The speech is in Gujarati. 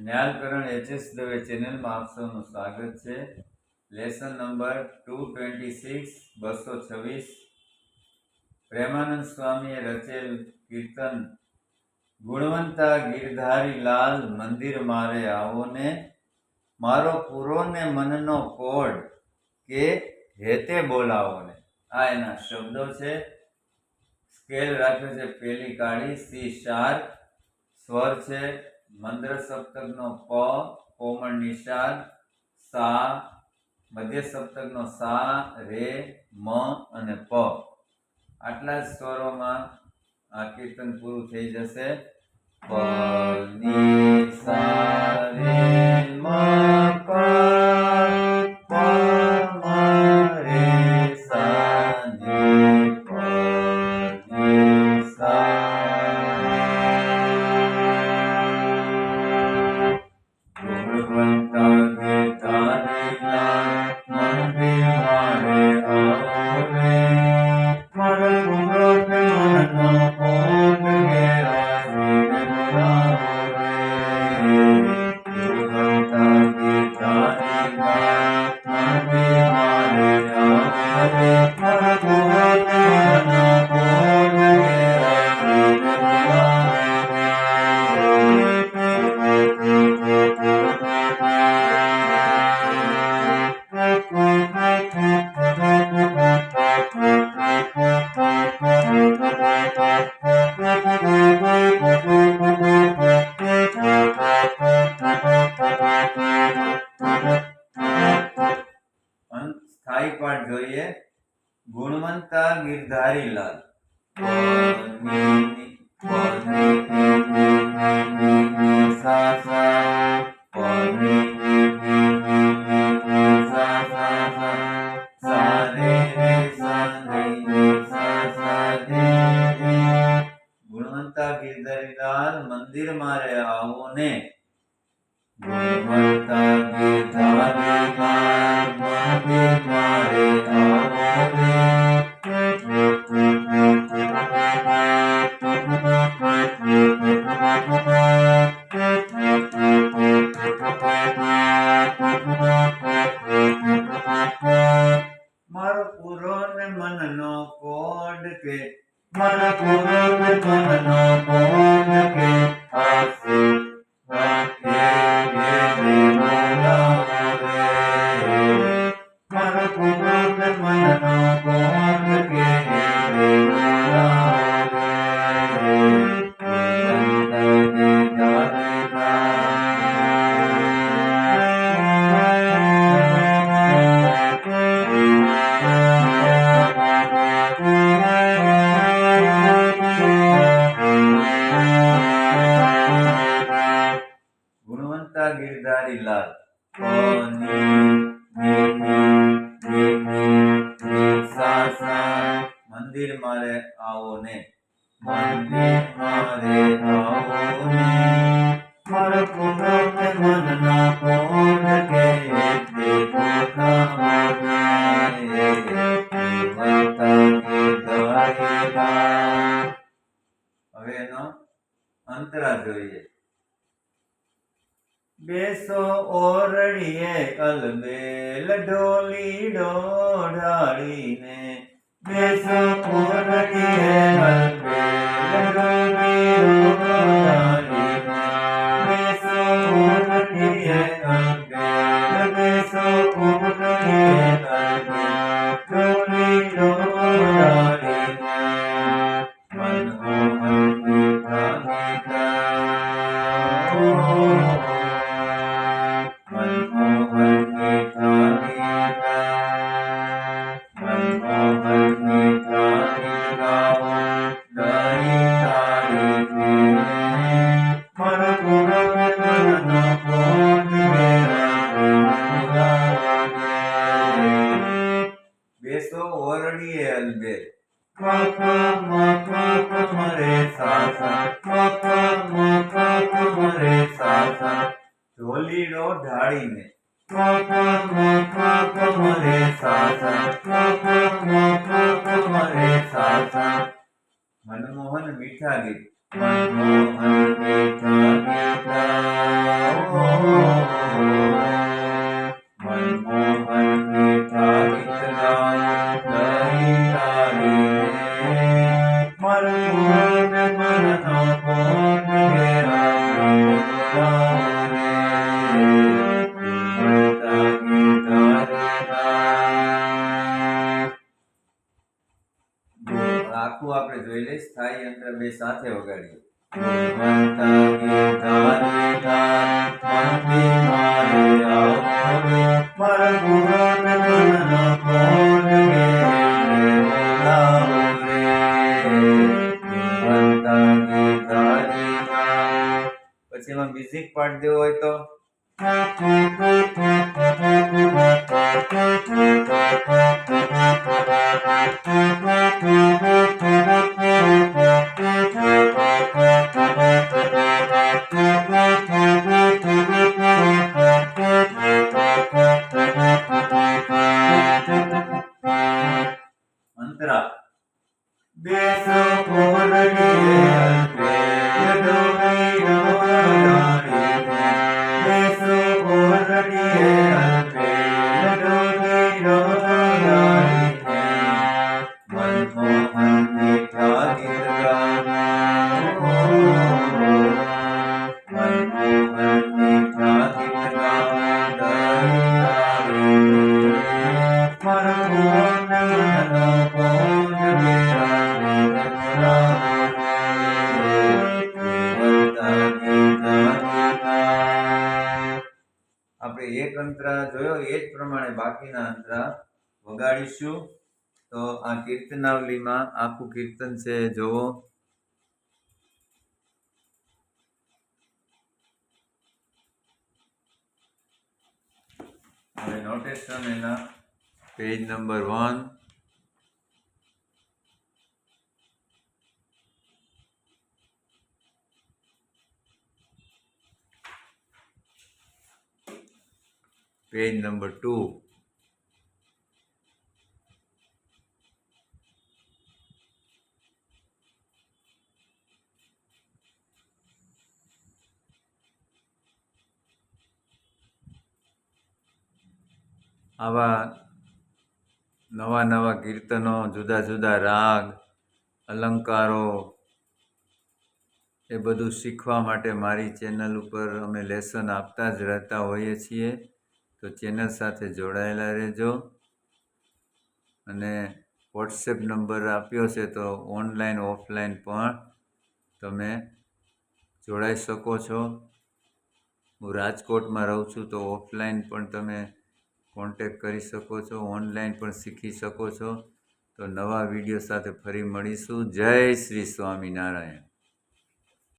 ન્યાલકરણ એચએસ દવે ચેનલમાં આપ સૌનું સ્વાગત છે. લેસન નંબર 226 226 પ્રેમાનંદ સ્વામીએ રચેલ કીર્તન ગુણવંતા ગિરધારી લાલ મંદિર મારે આવો ને, મારો પૂરો ને મનનો કોડ કે હેતે બોલાવો ને. આ એના શબ્દો છે. સ્કેલ રાખ્યો છે પેલી કાળી સી શાર્પ. સ્વર છે મંદ્ર સપ્તકનો પ, કોમળ નિષાદ, સા, મધ્ય સપ્તકનો સા, રે, મ અને પ. આટલા જ સ્વરોમાં આ કીર્તન પૂરું થઈ જશે. પ ની સા રે મ પ, પ મ રે સા ની પ ની સ્થાયી પાઠ જોઈએ. ગુણવંતા ગિરધારી લાલ. ગુણવંતા ગિરધારી લાલ મંદિર મારે આવો ને. ગુણવંતા ગિરધારી લાલ મંદિર મારે આવો ને. મારો પૂરો ને મનનો કોડ કે, મારો પૂરો ને મનનો કોડ કે આસે રાખે રે બોલાવો રે. મારો પૂરો ને મનનો કોડ કે બોલાવો રે. ગુણવંતા ગિરધારી લાલ. મંદિર મારે આવો ને. મંદિર મારે આવો ને. મારો પૂરો ને મનનો કોડ કે હવે એનો અંતરા જોઈએ. બેસો ઓરડીએ અલબેલ ઢોલીડો ઢાળીને. બેસો ઓરડીએ અલબેલ ઢોલીડો ઢાળીને. બેસો ઓરડીએ અલબેલ, બેસો ઓરડીએ અલબેલ ઢોલીડો ઢાળીને. મનમોહન ગીતા બેસો ઓરડીએ અલબેલ. ઢોલીડો ઢાળીને. મનમોહન મીઠા ગીત. મનમોહન મીઠા ગીત તાળી અંતર બે સાથે વગાડીએ. ગુણવંતા ગીતાદિદાન મંદિર મારે આવો રે, મારા ગુણ મનનો કોણ રે બોલાવો રે. ગુણવંતા ગીતાદિદાન. પછી એમાં મ્યુઝિક પાડી દેવો હોય તો અંતરા. બેસો કોરડીએ અલ્પે ડોબી ડોલાડી, બેસો કોરડીએ અલ્પે ડોબી ડોલાડી, મનમોહન મીઠા ગીત ગાઓ, મનમોહન મીઠા ગીત ગાઓ મારા ભુવન મનનો કોણ આપણે એક અંતરા જોયો એ જ પ્રમાણે બાકીના અંતરા વગાડીશું. તો આ કીર્તનાવલીમાં આખું કીર્તન છે જોવો. હવે નોટેશન એના પેજ નંબર 1. Page number 2. આવા નવા કીર્તનો, જુદા જુદા રાગ, અલંકારો એ બધું શીખવા માટે મારી ચેનલ ઉપર અમે લેસન આપતા જ રહેતા હોઈએ છીએ. તો ચેનલ સાથે જોડાયેલા રહેજો. અને વોટ્સએપ નંબર આપ્યો છે તો ઓનલાઈન ઓફલાઈન પણ તમે જોડાઈ શકો છો. હું રાજકોટમાં રહું છું તો ઓફલાઈન પણ તમે કોન્ટેક કરી શકો છો, ઓનલાઈન પણ શીખી શકો છો. તો નવા વિડીયો સાથે ફરી મળીશું. જય શ્રી સ્વામિનારાયણ.